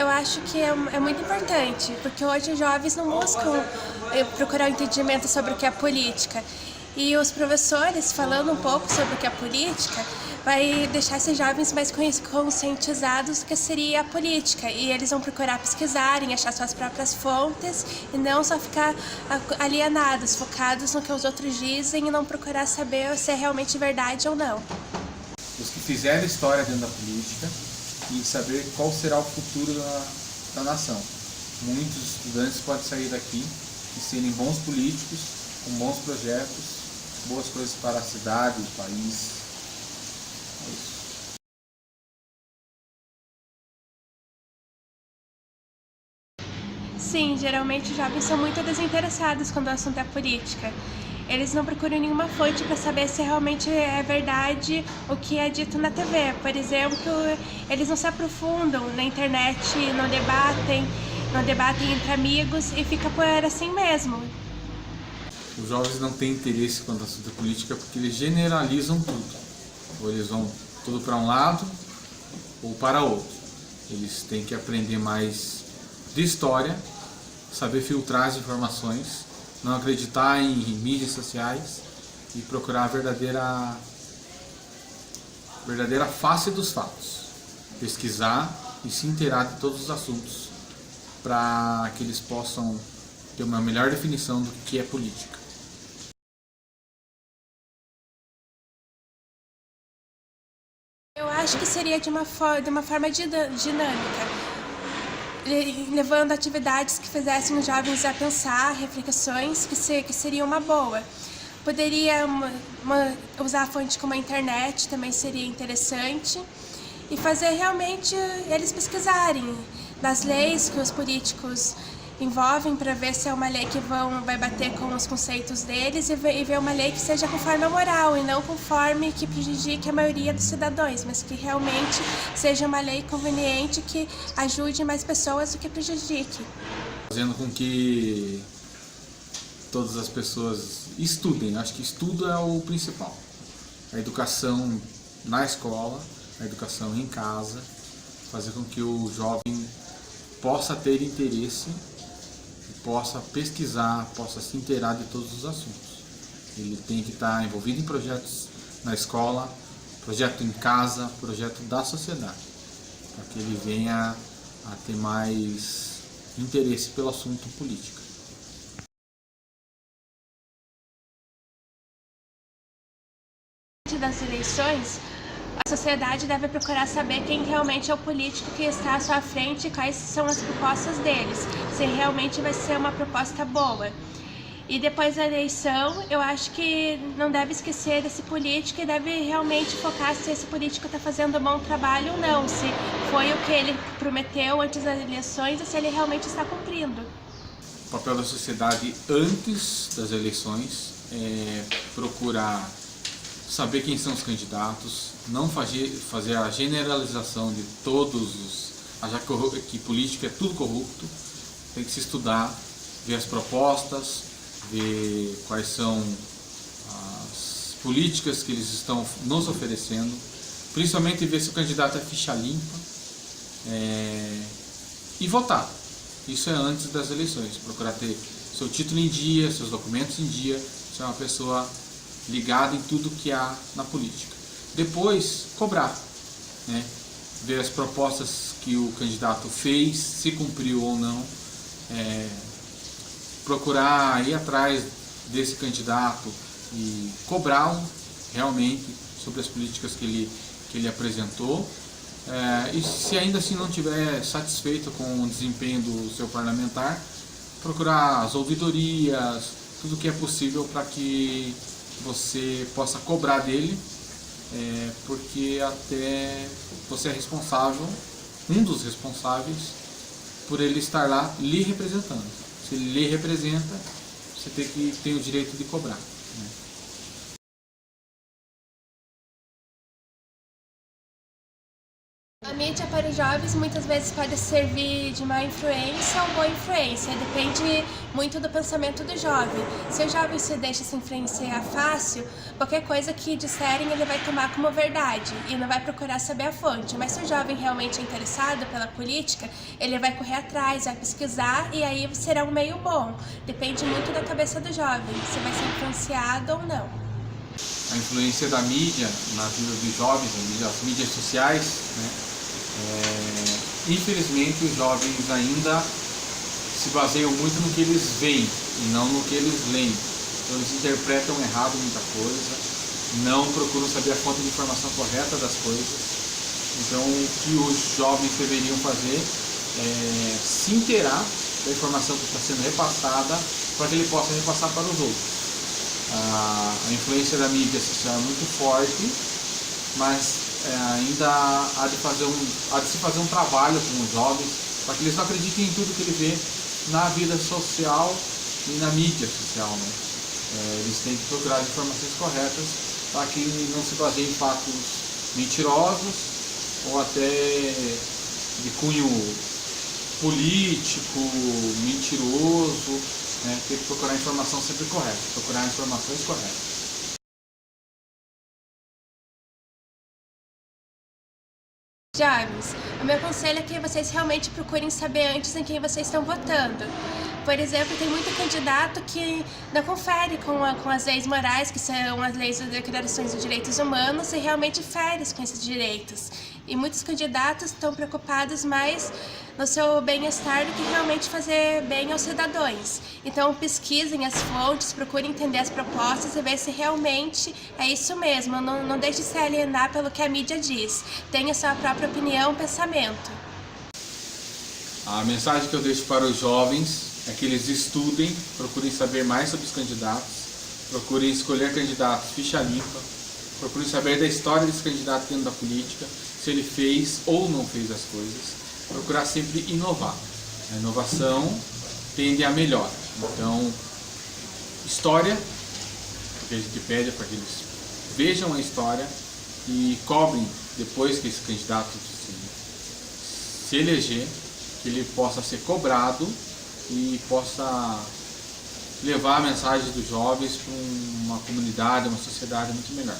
Eu acho que é muito importante, porque hoje os jovens não buscam procurar um entendimento sobre o que é política. E os professores, falando um pouco sobre o que é política, vai deixar esses jovens mais conscientizados do que seria a política. E eles vão procurar pesquisarem, achar suas próprias fontes e não só ficar alienados, focados no que os outros dizem e não procurar saber se é realmente verdade ou não. Os que fizeram história dentro da política e saber qual será o futuro da nação. Muitos estudantes podem sair daqui e serem bons políticos, com bons projetos, boas coisas para a cidade, o país. É isso. Sim, geralmente os jovens são muito desinteressados quando o assunto é política. Eles não procuram nenhuma fonte para saber se realmente é verdade o que é dito na TV. Por exemplo, eles não se aprofundam na internet, não debatem entre amigos e fica por assim mesmo. Os jovens não têm interesse quando o assunto é política porque eles generalizam tudo. Ou eles vão tudo para um lado ou para outro. Eles têm que aprender mais de história, saber filtrar as informações, não acreditar em mídias sociais e procurar a verdadeira face dos fatos. Pesquisar e se inteirar de todos os assuntos para que eles possam ter uma melhor definição do que é política. Eu acho que seria de uma forma dinâmica, levando atividades que fizessem os jovens a pensar, reflexões que seria uma boa. Poderia usar a fonte como a internet, também seria interessante, e fazer realmente eles pesquisarem nas leis que os políticos envolvem para ver se é uma lei que vai bater com os conceitos deles e ver uma lei que seja conforme a moral e não conforme que prejudique a maioria dos cidadãos, mas que realmente seja uma lei conveniente que ajude mais pessoas do que prejudique. Fazendo com que todas as pessoas estudem. Acho que estudo é o principal. A educação na escola, a educação em casa, fazer com que o jovem possa ter interesse, possa pesquisar, possa se inteirar de todos os assuntos. Ele tem que estar envolvido em projetos na escola, projeto em casa, projeto da sociedade, para que ele venha a ter mais interesse pelo assunto político. Das eleições, a sociedade deve procurar saber quem realmente é o político que está à sua frente e quais são as propostas deles, se realmente vai ser uma proposta boa. E depois da eleição, eu acho que não deve esquecer desse político e deve realmente focar se esse político está fazendo um bom trabalho ou não, se foi o que ele prometeu antes das eleições e se ele realmente está cumprindo. O papel da sociedade antes das eleições é procurar saber quem são os candidatos, não fazer a generalização de todos os... achar que política é tudo corrupto. Tem que se estudar, ver as propostas, ver quais são as políticas que eles estão nos oferecendo, principalmente ver se o candidato é ficha limpa, e votar. Isso é antes das eleições, procurar ter seu título em dia, seus documentos em dia, ser uma pessoa ligado em tudo que há na política. Depois, cobrar, né? Ver as propostas que o candidato fez, se cumpriu ou não, procurar ir atrás desse candidato e cobrá-lo realmente sobre as políticas que ele apresentou. E se ainda assim não estiver satisfeito com o desempenho do seu parlamentar, procurar as ouvidorias, tudo que é possível para que você possa cobrar dele, porque até você é responsável, um dos responsáveis, por ele estar lá lhe representando. Se ele lhe representa, você tem o direito de cobrar, né? A minha mídia para os jovens muitas vezes pode servir de má influência ou boa influência, depende muito do pensamento do jovem. Se o jovem se deixa se influenciar fácil, qualquer coisa que disserem ele vai tomar como verdade e não vai procurar saber a fonte. Mas se o jovem realmente é interessado pela política, ele vai correr atrás, vai pesquisar e aí será um meio bom. Depende muito da cabeça do jovem, se vai ser influenciado ou não. A influência da mídia na vida dos jovens, as mídias sociais, né? Infelizmente os jovens ainda se baseiam muito no que eles veem e não no que eles leem. Então eles interpretam errado muita coisa, não procuram saber a fonte de informação correta das coisas. Então o que os jovens deveriam fazer é se inteirar da informação que está sendo repassada para que ele possa repassar para os outros. A influência da mídia social é muito forte, mas ainda há de se fazer um trabalho com os jovens para que eles não acreditem em tudo que ele vê na vida social e na mídia social, né? Eles têm que procurar as informações corretas para que não se baseiem em fatos mentirosos ou até de cunho político, mentiroso, né? Tem que procurar a informação sempre correta, procurar informações corretas. Jovens, o meu conselho é que vocês realmente procurem saber antes em quem vocês estão votando. Por exemplo, tem muito candidato que não confere com as leis morais, que são as leis das declarações dos direitos humanos, e realmente fere com esses direitos. E muitos candidatos estão preocupados mais no seu bem-estar do que realmente fazer bem aos cidadãos. Então pesquisem as fontes, procurem entender as propostas e ver se realmente é isso mesmo. Não deixe de se alienar pelo que a mídia diz. Tenha sua própria opinião, pensamento. A mensagem que eu deixo para os jovens é que eles estudem, procurem saber mais sobre os candidatos, procurem escolher candidatos ficha limpa, procurem saber da história desse candidato dentro da política, se ele fez ou não fez as coisas, procurar sempre inovar. A inovação tende a melhor. Então, história, porque a gente pede para que eles vejam a história e cobrem, depois que esse candidato se eleger, que ele possa ser cobrado e possa levar a mensagem dos jovens para uma comunidade, uma sociedade muito melhor.